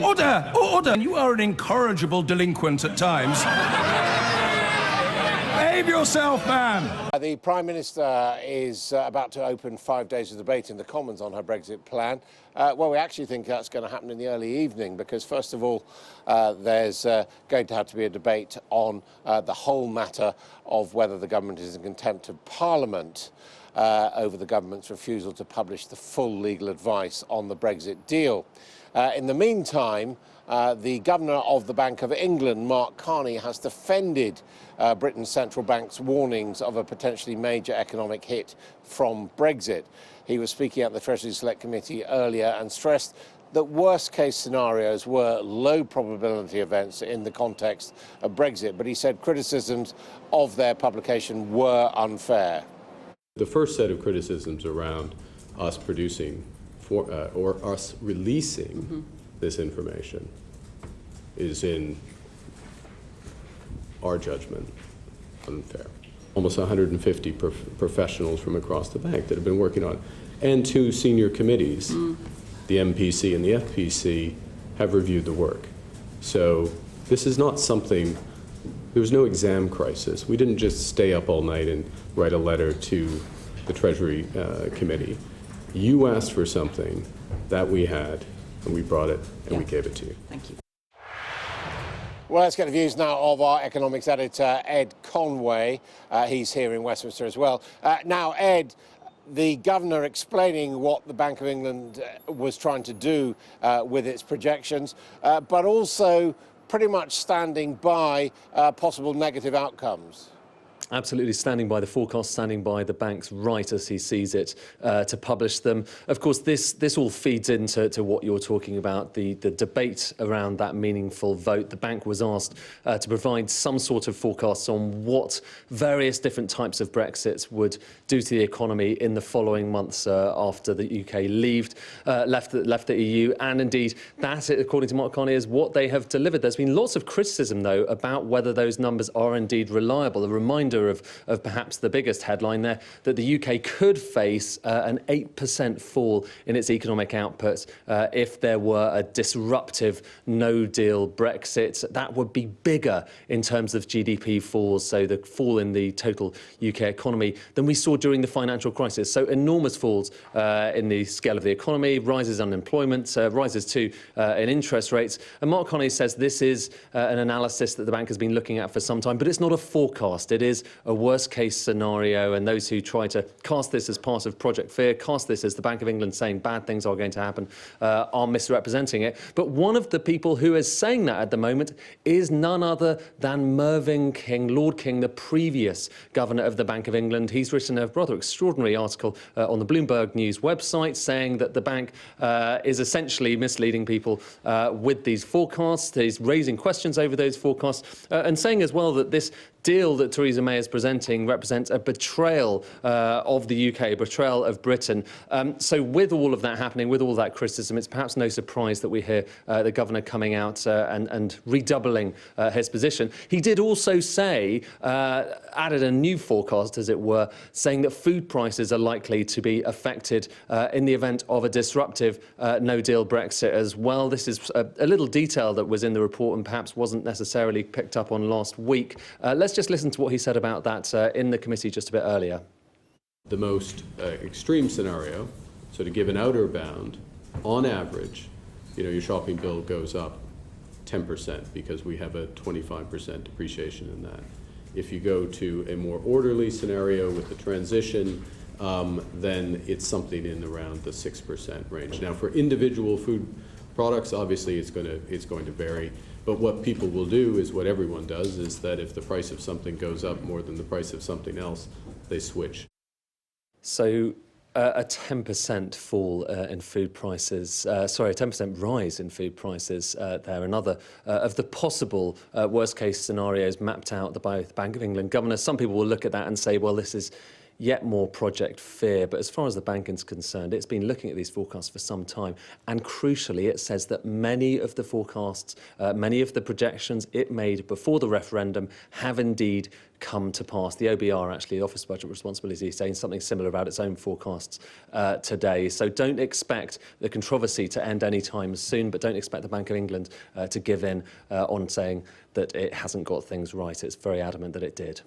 Order! Order! You are an incorrigible delinquent at times. Behave yourself, man! The Prime Minister is about to open 5 days of debate in the Commons on her Brexit plan. Well, we actually think that's going to happen in the early evening because, first of all, there's going to have to be a debate on the whole matter of whether the government is in contempt of Parliament over the government's refusal to publish the full legal advice on the Brexit deal. In the meantime, the Governor of the Bank of England, Mark Carney, has defended Britain's central bank's warnings of a potentially major economic hit from Brexit. He was speaking at the Treasury Select Committee earlier and stressed that worst-case scenarios were low-probability events in the context of Brexit, but he said criticisms of their publication were unfair. The first set of criticisms around us producing or us releasing this information is, in our judgment, unfair. Almost 150 professionals from across the bank that have been working on it, and 2 senior committees, the MPC and the FPC, have reviewed the work. So this is not something, there was no exam crisis. We didn't just stay up all night and write a letter to the Treasury Committee. You asked for something that we had, and we brought it, and we gave it to you. Thank you. Well, let's get the views now of our economics editor, Ed Conway. He's here in Westminster as well. Now, Ed, the governor explaining what the Bank of England was trying to do with its projections, but also pretty much standing by possible negative outcomes. Absolutely standing by the forecast, standing by the bank's right, as he sees it, to publish them. Of course, this all feeds into what you're talking about, the debate around that meaningful vote. The bank was asked to provide some sort of forecasts on what various different types of Brexits would do to the economy in the following months after the UK left the EU. And indeed, that, according to Mark Carney, is what they have delivered. There's been lots of criticism, though, about whether those numbers are indeed reliable. A reminder of perhaps the biggest headline there, that the UK could face an 8% fall in its economic output if there were a disruptive no-deal Brexit. That would be bigger in terms of GDP falls, so the fall in the total UK economy, than we saw during the financial crisis. So enormous falls in the scale of the economy, rises in unemployment, rises too in interest rates. And Mark Carney says this is an analysis that the bank has been looking at for some time, but it's not a forecast. It is a worst-case scenario, and those who try to cast this as part of Project Fear, cast this as the Bank of England saying bad things are going to happen, are misrepresenting it. But one of the people who is saying that at the moment is none other than Mervyn King, Lord King, the previous governor of the Bank of England. He's written a rather extraordinary article on the Bloomberg News website saying that the bank is essentially misleading people with these forecasts. He's raising questions over those forecasts and saying as well that this deal that Theresa May is presenting represents a betrayal of the UK, a betrayal of Britain. So with all of that happening, with all that criticism, it's perhaps no surprise that we hear the governor coming out and redoubling his position. He did also say, added a new forecast, as it were, saying that food prices are likely to be affected in the event of a disruptive no-deal Brexit as well. This is a little detail that was in the report and perhaps wasn't necessarily picked up on last week. Let's just listen to what he said about that in the committee just a bit earlier. The most extreme scenario, so to give an outer bound, on average, your shopping bill goes up 10% because we have a 25% depreciation in that. If you go to a more orderly scenario with the transition, then it's something in around the 6% range. Now, for individual food products, obviously it's going to vary. But what people will do is what everyone does, is that if the price of something goes up more than the price of something else, they switch. So a 10% fall in food prices, sorry, a 10% rise in food prices there. Another of the possible worst-case scenarios mapped out by the Bank of England governor. Some people will look at that and say, well, this is yet more project fear. But as far as the bank is concerned, it's been looking at these forecasts for some time, and crucially, it says that many of the forecasts, many of the projections it made before the referendum have indeed come to pass. The OBR, actually, the Office of Budget Responsibility, is saying something similar about its own forecasts today. So don't expect the controversy to end anytime soon, but don't expect the Bank of England to give in on saying that it hasn't got things right. It's very adamant that it did.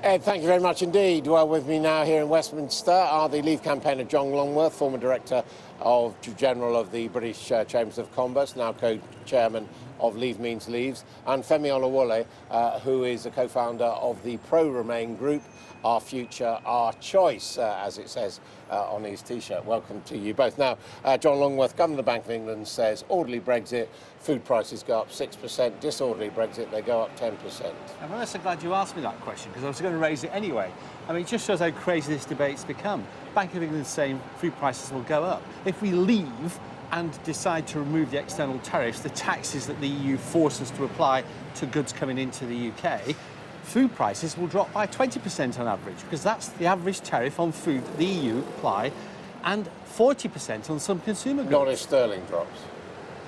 Ed, thank you very much indeed. Well, with me now here in Westminster are the Leave campaigner John Longworth, former Director General of the British Chambers of Commerce, now co-chairman of Leave Means Leaves, and Femi Oluwole, who is a co-founder of the pro-Remain group, Our Future, Our Choice, as it says on his T-shirt. Welcome to you both. Now, John Longworth, Governor of the Bank of England, says orderly Brexit, food prices go up 6%, disorderly Brexit, they go up 10%. I'm really so glad you asked me that question, because I was going to raise it anyway. I mean, it just shows how crazy this debate's become. Bank of England's saying food prices will go up. If we leave and decide to remove the external tariffs, the taxes that the EU force us to apply to goods coming into the UK, food prices will drop by 20% on average, because that's the average tariff on food that the EU apply, and 40% on some consumer goods. Not if sterling drops.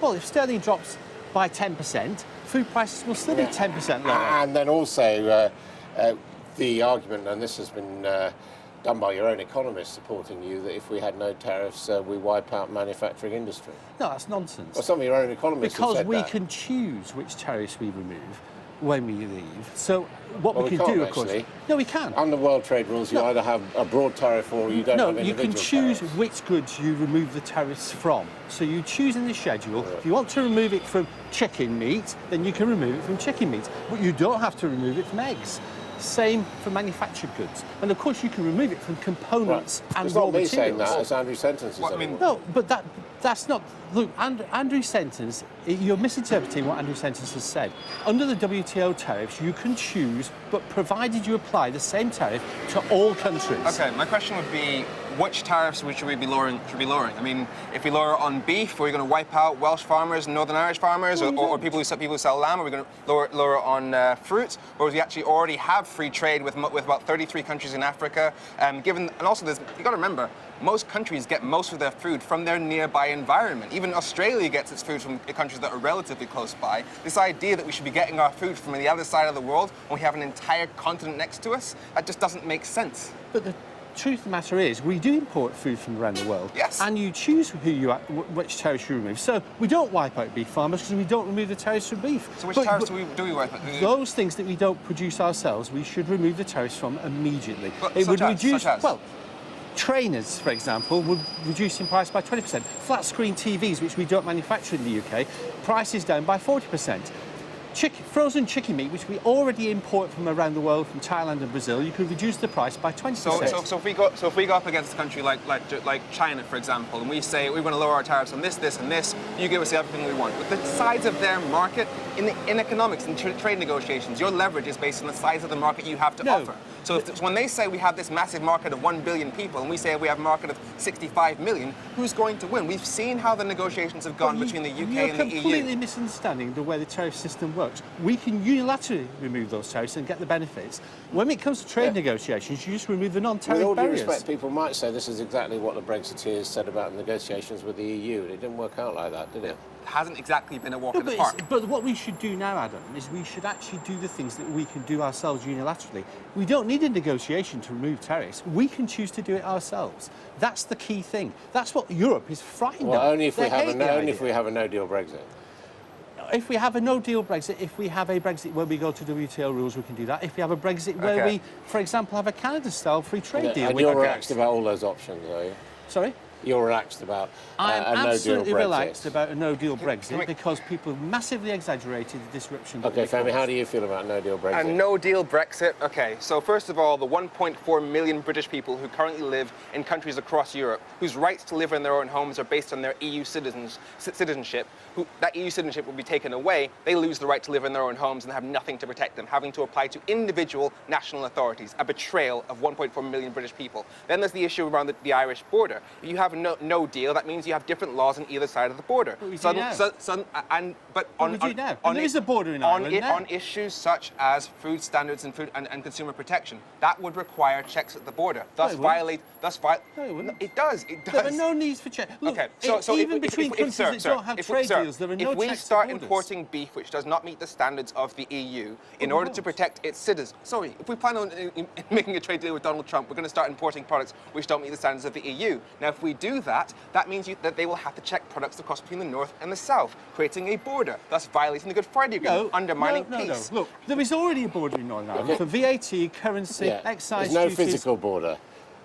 Well, if sterling drops by 10%, food prices will still be 10% lower. And then also the argument, and this has been done by your own economists supporting you, that if we had no tariffs, we wipe out manufacturing industry. No, that's nonsense. Well, some of your own economists have said Because we that. can choose which tariffs we remove when we leave. So what Well, we we can can't do, of course... actually. No, we can. Under World Trade rules, you either have a broad tariff or you don't have No, you individual can choose tariffs. which goods you remove the tariffs from. So you choose in the schedule. If you want to remove it from chicken meat, then you can remove it from chicken meat. But you don't have to remove it from eggs. Same for manufactured goods. And of course you can remove it from components and It's raw not me materials. saying that, it's Andrew Sentence. Well, I mean, No, but that's not... Look, Andrew Sentence, you're misinterpreting what Andrew Sentence has said. Under the WTO tariffs, you can choose, but provided you apply the same tariff to all countries. okay, my question would be, which tariffs should we be lowering? I mean, if we lower on beef, are we going to wipe out Welsh farmers and Northern Irish farmers, or people who sell lamb? Are we going to lower on fruit, or do we actually already have free trade with about 33 countries in Africa? And also, you got to remember, most countries get most of their food from their nearby environment. Even Australia gets its food from countries that are relatively close by. This idea that we should be getting our food from the other side of the world when we have an entire continent next to us, that just doesn't make sense. But the truth of the matter is, we do import food from around the world. Yes. And you choose which tariffs you remove. So we don't wipe out beef farmers because we don't remove the tariffs from beef. So which tariffs do we wipe out? Those things that we don't produce ourselves, we should remove the tariffs from immediately. But It would such as? reduce... Such as? Well, trainers, for example, would reduce in price by 20%. Flat screen TVs, which we don't manufacture in the UK, prices down by 40%. Frozen chicken meat, which we already import from around the world, from Thailand and Brazil, you could reduce the price by 20%. So if we go up against a country like China, for example, and we say we're going to lower our tariffs on this, and this, you give us everything we want. But the size of their market in economics and trade negotiations, your leverage is based on the size of the market you have to offer. So when they say we have this massive market of 1 billion people, and we say we have a market of 65 million, who's going to win? We've seen how the negotiations have gone between the UK and the EU. You're completely misunderstanding the way the tariff system works. We can unilaterally remove those tariffs and get the benefits. When it comes to trade negotiations, you just remove the non-tariff With all due barriers. respect, people might say this is exactly what the Brexiteers said about negotiations with the EU. It didn't work out like that, did it? Hasn't exactly been a walk in the but, park. but what we should do now, Adam, is we should actually do the things that we can do ourselves unilaterally. We don't need a negotiation to remove tariffs. We can choose to do it ourselves. That's the key thing. That's what Europe is frightened Well, of. only if we They have hate the only idea. if we have a no-deal Brexit. If we have a no-deal Brexit, if we have a Brexit where we go to WTO rules, we can do that. If we have a Brexit where we, for example, have a Canada-style free trade deal. And you're relaxed about all those options, are you? Sorry? You're relaxed about I'm a no-deal absolutely Brexit. relaxed about a no-deal Brexit we- because people massively exaggerated the disruption that Okay, they Femi, caused. how do you feel about no-deal Brexit? A no-deal Brexit. Okay, so first of all, the 1.4 million British people who currently live in countries across Europe, whose rights to live in their own homes are based on their EU citizenship, that EU citizenship will be taken away, they lose the right to live in their own homes and have nothing to protect them, having to apply to individual national authorities, a betrayal of 1.4 million British people. Then there's the issue around the Irish border. You have no deal, that means you have different laws on either side of the border. But we do now. There is a border in Ireland now. On issues such as food standards and consumer protection, that would require checks at the border. No, it wouldn't. It does. There are no needs for checks. Look, Okay, so even between countries that don't have trade deals, there are no checks. If we at start borders. importing beef which does not meet the standards of the EU in order to protect its citizens, if we plan on making a trade deal with Donald Trump, we're going to start importing products which don't meet the standards of the EU. Now, if we do that, that means that they will have to check products across between the north and the south, creating a border, thus violating the Good Friday Agreement, undermining peace. No. Look, there is already a border in Northern Ireland for VAT, currency, excise There's no duties. physical border.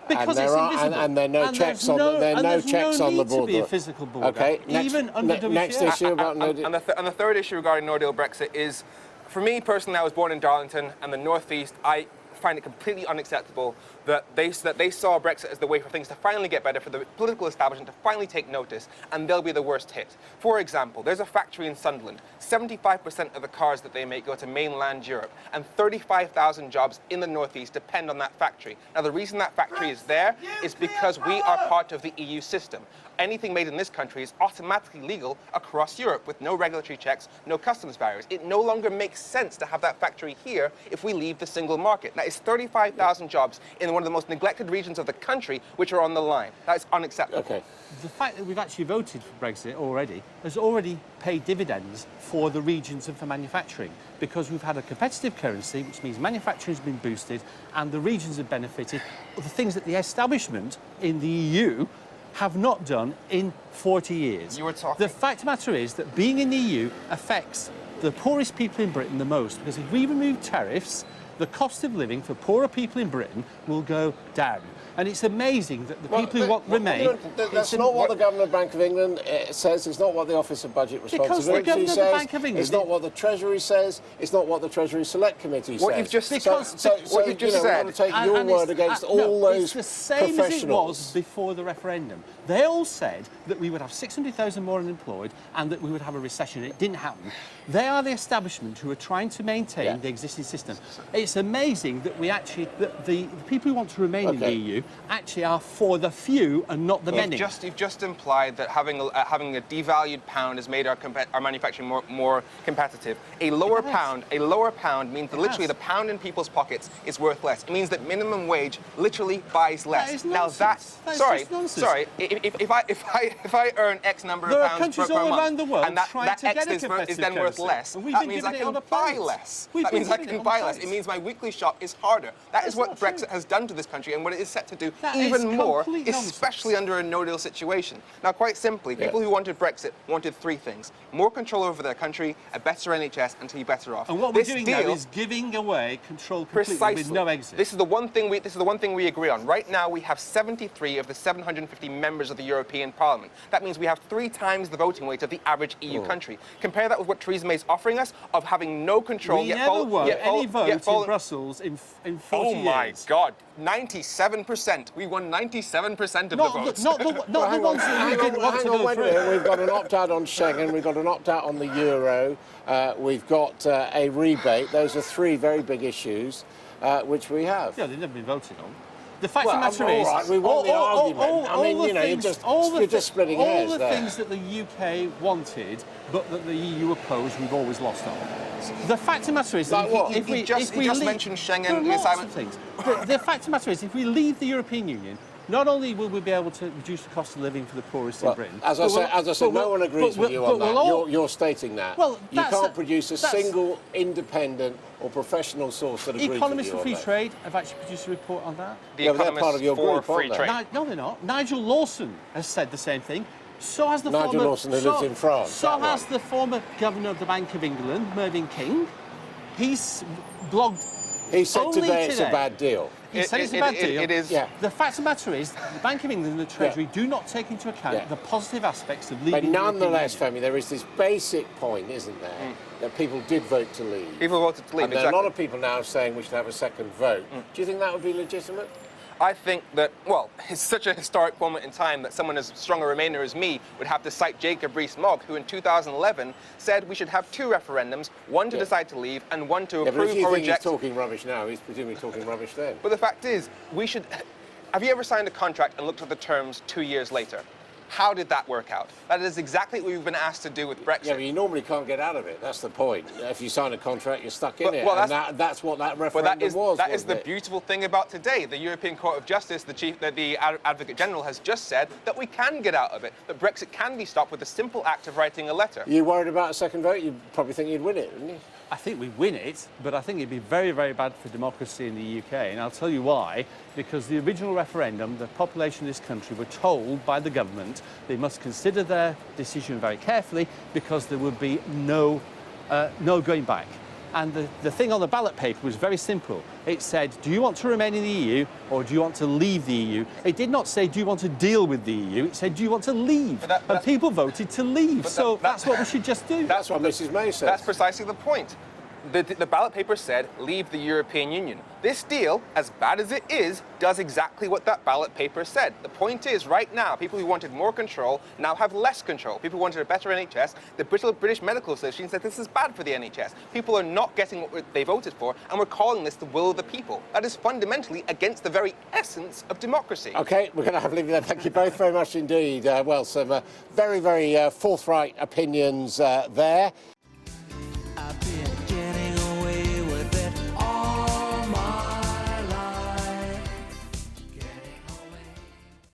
Because and it's there invisible. and there are no checks on the border. To be a physical border. Okay. Even under WTO. Next issue about no deal. And the third issue regarding no deal Brexit is, for me personally, I was born in Darlington and the northeast. I find it completely unacceptable that they saw Brexit as the way for things to finally get better, for the political establishment to finally take notice, and they'll be the worst hit. For example, there's a factory in Sunderland. 75% of the cars that they make go to mainland Europe, and 35,000 jobs in the northeast depend on that factory. Now, the reason that factory is there is because we are part of the EU system. Anything made in this country is automatically legal across Europe with no regulatory checks, no customs barriers. It no longer makes sense to have that factory here if we leave the single market. That is 35,000 jobs in one of the most neglected regions of the country which are on the line. That is unacceptable. Okay. The fact that we've actually voted for Brexit already has already paid dividends for the regions and for manufacturing, because we've had a competitive currency, which means manufacturing has been boosted and the regions have benefited of the things that the establishment in the EU have not done in 40 years. You were talking. The fact of the matter is that being in the EU affects the poorest people in Britain the most, because if we remove tariffs, the cost of living for poorer people in Britain will go down. And it's amazing that the people who remain... That's not what the Governor of the Bank of England says. It's not what the Office of Budget Responsibility says. It's not what the Treasury says. It's not what the Treasury Select Committee says. What you've just said. What you've just said. We've got to take your word against all those It's the same as it was professionals. before the referendum. They all said that we would have 600,000 more unemployed and that we would have a recession. It didn't happen. They are the establishment who are trying to maintain the existing system. It's amazing that the people who want to remain in the EU actually are for the few and not the many. You've just implied that having a devalued pound has made our manufacturing more competitive. A lower pound means that literally the pound in people's pockets is worth less. It means that minimum wage literally buys less. That is now nonsense. sorry. If I earn X number of pounds per month, around the world and that to X get a is then worth currency. less, And we've that been means I giving it can on a buy plate. less. We've That been means I giving it can on buy a less. plate. It means my weekly shop is harder. That is what not true. Brexit has done to this country and what it is set to do That is even more, complete nonsense. especially under a no-deal situation. Now, quite simply, people who wanted Brexit wanted three things: more control over their country, a better NHS, and to be better off. And what we're doing now is giving away control completely with no exit. This is the one thing we agree on. Right now, we have 73 of the 750 members of the European Parliament. That means we have 3 times the voting weight of the average EU country. Compare that with what Theresa May is offering us of having no control. We never won any vote in Brussels in 40 years. Oh my God, 97%. We won 97% of the votes. Not the ones that we didn't want to go through. We've got an opt-out on Schengen. We've got an opt-out on the euro. We've got a rebate. Those are 3 very big issues which we have. Yeah, they've never been voted on. The fact of the matter is, all right, we won the argument. I mean, you're just splitting hairs there. All the things that the UK wanted, but that the EU opposed, we've always lost on. The fact of the matter is, if we just mentioned Schengen, there are the lots assignment. of things. The fact of the matter is, if we leave the European Union, not only will we be able to reduce the cost of living for the poorest in Britain... As I said, no one agrees with you on that. You're stating that. You can't produce a single independent or professional source that agrees with you on that. Economists for Free Trade have actually produced a report on that. They're part of your group, for free trade. No, they're not. Nigel Lawson has said the same thing. So has the Nigel Lawson, who lives in France. So has the former Governor of the Bank of England, Mervyn King. He's blogged. He said today it's a bad deal. He said it's a bad deal. It is. Yeah. The fact of the matter is, the Bank of England and the Treasury do not take into account the positive aspects of leaving. But nonetheless, the European Femi, there is this basic point, isn't there, that people did vote to leave. People voted to leave. And there are a lot of people now saying we should have a second vote. Do you think that would be legitimate? I think that, well, it's such a historic moment in time that someone as strong a Remainer as me would have to cite Jacob Rees-Mogg, who in 2011 said we should have 2 referendums, one to decide to leave and one to approve but if you or think reject. he's talking rubbish now, he's presumably talking rubbish then. But the fact is, we should... Have you ever signed a contract and looked at the terms 2 years later? How did that work out? That is exactly what we've been asked to do with Brexit. Yeah, but you normally can't get out of it. That's the point. If you sign a contract, you're stuck in it. Well, and that's what that referendum was. That is the beautiful thing about today. The European Court of Justice, the Advocate General, has just said that we can get out of it, that Brexit can be stopped with the simple act of writing a letter. You worried about a second vote? You probably think you'd win it, wouldn't you? I think we win it, but I think it'd be very, very bad for democracy in the UK. And I'll tell you why. Because the original referendum, the population of this country were told by the government they must consider their decision very carefully because there would be no going back. And the thing on the ballot paper was very simple. It said, do you want to remain in the EU or do you want to leave the EU? It did not say, do you want to deal with the EU? It said, do you want to leave? And people voted to leave. So that's what we should just do. That's what Mrs May said. That's precisely the point. The ballot paper said, leave the European Union. This deal, as bad as it is, does exactly what that ballot paper said. The point is, right now, people who wanted more control now have less control. People who wanted a better NHS, the British Medical Association said this is bad for the NHS. People are not getting what they voted for, and we're calling this the will of the people. That is fundamentally against the very essence of democracy. OK, we're going to have to leave it there. Thank you both very much indeed. Well, some very, very forthright opinions there.